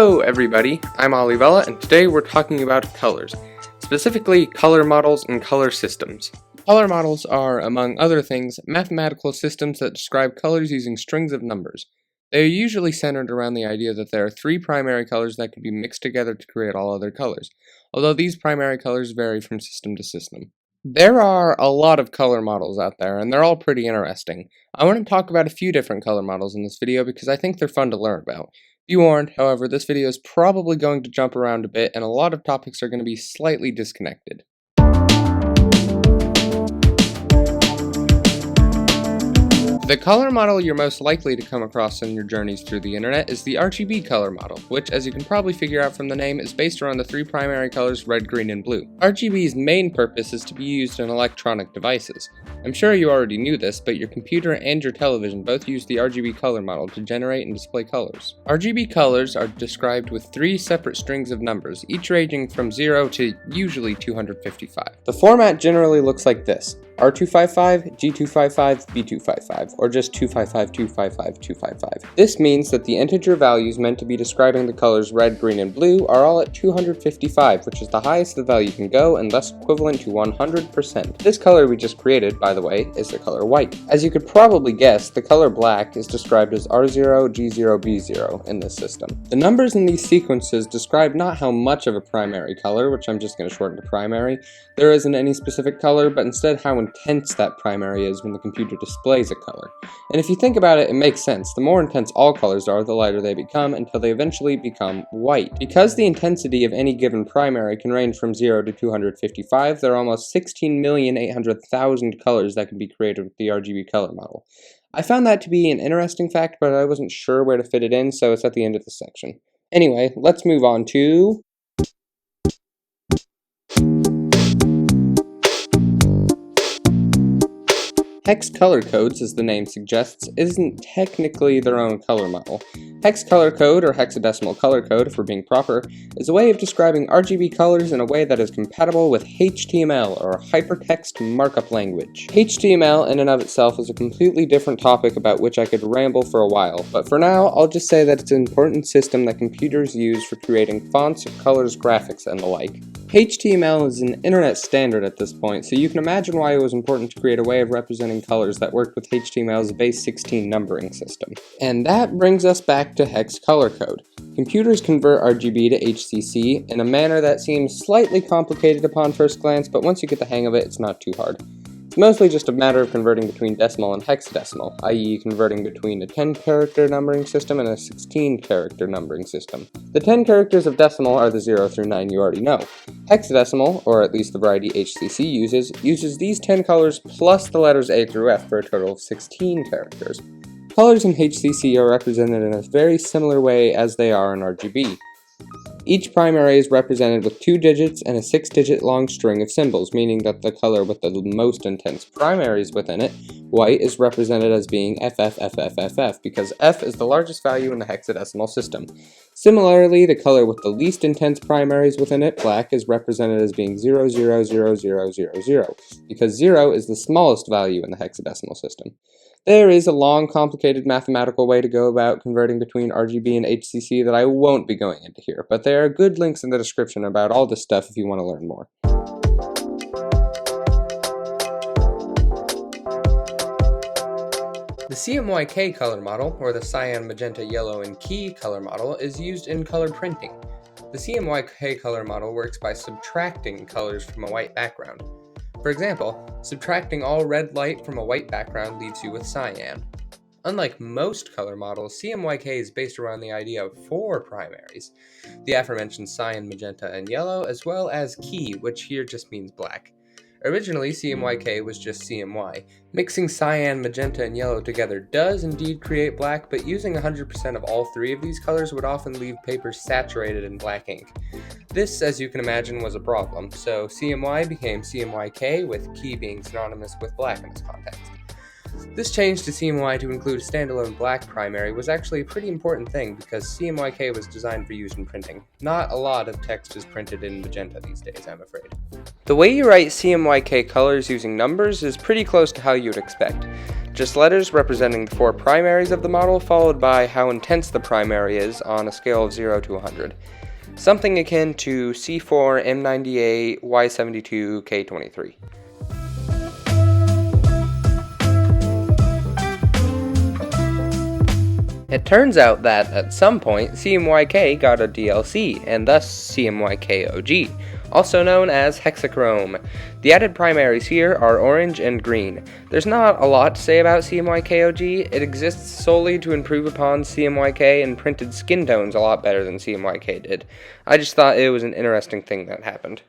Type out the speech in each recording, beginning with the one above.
Hello everybody, I'm Alivelâ, and today we're talking about colors, specifically color models and color systems. Color models are, among other things, mathematical systems that describe colors using strings of numbers. They are usually centered around the idea that there are three primary colors that can be mixed together to create all other colors, although these primary colors vary from system to system. There are a lot of color models out there, and they're all pretty interesting. I want to talk about a few different color models in this video because I think they're fun to learn about. Be warned, however, this video is probably going to jump around a bit, and a lot of topics are going to be slightly disconnected. The color model you're most likely to come across in your journeys through the internet is the RGB color model, which, as you can probably figure out from the name, is based around the three primary colors red, green, and blue. RGB's main purpose is to be used in electronic devices. I'm sure you already knew this, but your computer and your television both use the RGB color model to generate and display colors. RGB colors are described with three separate strings of numbers, each ranging from 0 to usually 255. The format generally looks like this: R255, G255, B255, or just 255, 255, 255. This means that the integer values meant to be describing the colors red, green, and blue are all at 255, which is the highest the value can go and thus equivalent to 100%. This color we just created, by the way, is the color white. As you could probably guess, the color black is described as R0, G0, B0 in this system. The numbers in these sequences describe not how much of a primary color, which I'm just going to shorten to primary, there is in any specific color, but instead how intense that primary is when the computer displays a color. And if you think about it, it makes sense. The more intense all colors are, the lighter they become until they eventually become white. Because the intensity of any given primary can range from 0 to 255, there are almost 16,800,000 colors that can be created with the RGB color model. I found that to be an interesting fact, but I wasn't sure where to fit it in, so it's at the end of this section. Anyway, let's move on to Hex Colour Codes, as the name suggests, isn't technically their own color model. Hex Colour Code, or hexadecimal color code if we're being proper, is a way of describing RGB colors in a way that is compatible with HTML, or hypertext markup language. HTML in and of itself is a completely different topic about which I could ramble for a while, but for now I'll just say that it's an important system that computers use for creating fonts, colors, graphics, and the like. HTML is an internet standard at this point, so you can imagine why it was important to create a way of representing colors that worked with HTML's base 16 numbering system. And that brings us back to Hex Colour Code. Computers convert RGB to HCC in a manner that seems slightly complicated upon first glance, but once you get the hang of it, it's not too hard. It's mostly just a matter of converting between decimal and hexadecimal, i.e. converting between a 10-character numbering system and a 16-character numbering system. The 10 characters of decimal are the 0 through 9 you already know. Hexadecimal, or at least the variety HCC uses these 10 colors plus the letters A through F for a total of 16 characters. Colors in HCC are represented in a very similar way as they are in RGB. Each primary is represented with 2 digits and a 6-digit long string of symbols, meaning that the color with the most intense primaries within it, white, is represented as being FFFFFF, because F is the largest value in the hexadecimal system. Similarly, the color with the least intense primaries within it, black, is represented as being 0000000, because 0 is the smallest value in the hexadecimal system. There is a long, complicated mathematical way to go about converting between RGB and HCC that I won't be going into here, but there are good links in the description about all this stuff if you want to learn more. The CMYK color model, or the cyan, magenta, yellow, and key color model, is used in color printing. The CMYK color model works by subtracting colors from a white background. For example, subtracting all red light from a white background leaves you with cyan. Unlike most color models, CMYK is based around the idea of 4 primaries, the aforementioned cyan, magenta, and yellow, as well as key, which here just means black. Originally, CMYK was just CMY. Mixing cyan, magenta, and yellow together does indeed create black, but using 100% of all 3 of these colors would often leave paper saturated in black ink. This, as you can imagine, was a problem, so CMY became CMYK, with key being synonymous with black in this context. This change to CMY to include a standalone black primary was actually a pretty important thing because CMYK was designed for use in printing. Not a lot of text is printed in magenta these days, I'm afraid. The way you write CMYK colors using numbers is pretty close to how you would expect. just letters representing the 4 primaries of the model, followed by how intense the primary is on a scale of 0 to 100. Something akin to C4, M98, Y72, K23. It turns out that, at some point, CMYK got a DLC, and thus CMYKOG, also known as Hexachrome. The added primaries here are orange and green. There's not a lot to say about CMYKOG. It exists solely to improve upon CMYK and printed skin tones a lot better than CMYK did. I just thought it was an interesting thing that happened.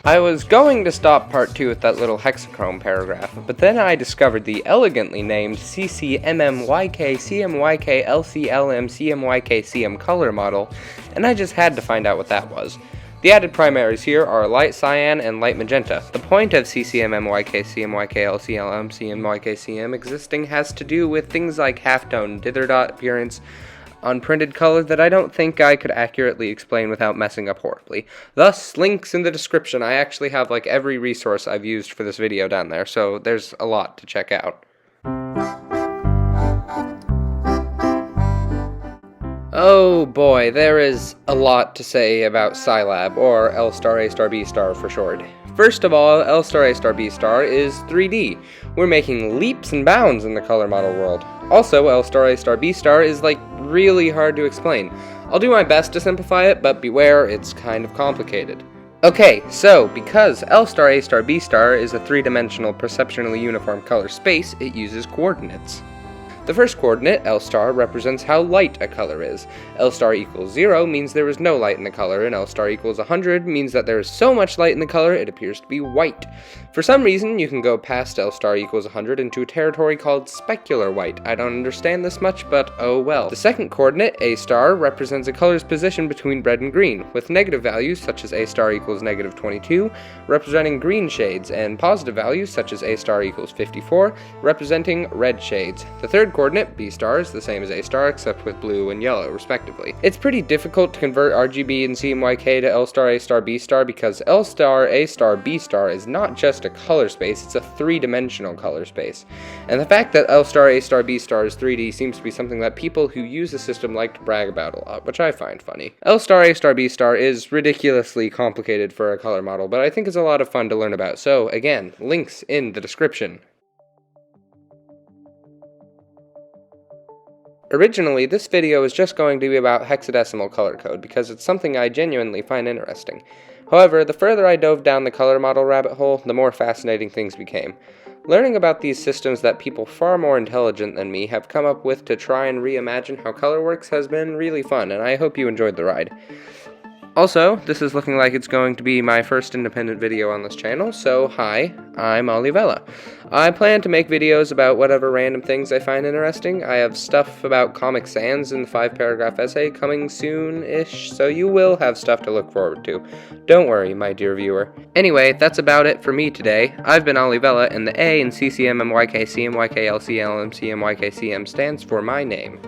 I was going to stop part 2 with that little Hexachrome paragraph, but then I discovered the elegantly named CcMmYK, CMYKLcLm, CMYKcm color model, and I just had to find out what that was. The added primaries here are light cyan and light magenta. The point of CcMmYK, CMYKLcLm, CMYKcm existing has to do with things like halftone, dither dot appearance, on printed color that I don't think I could accurately explain without messing up horribly. Thus, links in the description. I actually have like every resource I've used for this video down there, so there's a lot to check out. Oh boy, there is a lot to say about CIELAB, or L star A star B star for short. First of all, L star A star B star is 3D. We're making leaps and bounds in the color model world. Also, L star A star B star is like really hard to explain. I'll do my best to simplify it, but beware, it's kind of complicated. Okay, so because L star A star B star is a 3-dimensional perceptually uniform color space, it uses coordinates. The first coordinate, L star, represents how light a color is. L star equals 0 means there is no light in the color, and L star equals 100 means that there is so much light in the color it appears to be white. For some reason, you can go past L star equals 100 into a territory called specular white. I don't understand this much, but oh well. The second coordinate, A star, represents a color's position between red and green, with negative values such as A star equals negative 22, representing green shades, and positive values such as A star equals 54, representing red shades. The third coordinate, B star, is the same as A star except with blue and yellow respectively. It's pretty difficult to convert RGB and CMYK to L star A star B star because L star A star B star is not just a color space, it's a 3-dimensional color space. And the fact that L star A star B star is 3D seems to be something that people who use the system like to brag about a lot, which I find funny. L star A star B star is ridiculously complicated for a color model, but I think it's a lot of fun to learn about, so again, links in the description. Originally, this video was just going to be about hexadecimal color code because it's something I genuinely find interesting. However, the further I dove down the color model rabbit hole, the more fascinating things became. Learning about these systems that people far more intelligent than me have come up with to try and reimagine how color works has been really fun, and I hope you enjoyed the ride. Also, this is looking like it's going to be my first independent video on this channel, so hi, I'm Alivelâ. I plan to make videos about whatever random things I find interesting. I have stuff about Comic Sans in the 5-paragraph essay coming soon-ish, so you will have stuff to look forward to. Don't worry, my dear viewer. Anyway, that's about it for me today. I've been Alivelâ, and the A in CcMmYK, CMYKLcLm, CMYKcm stands for my name.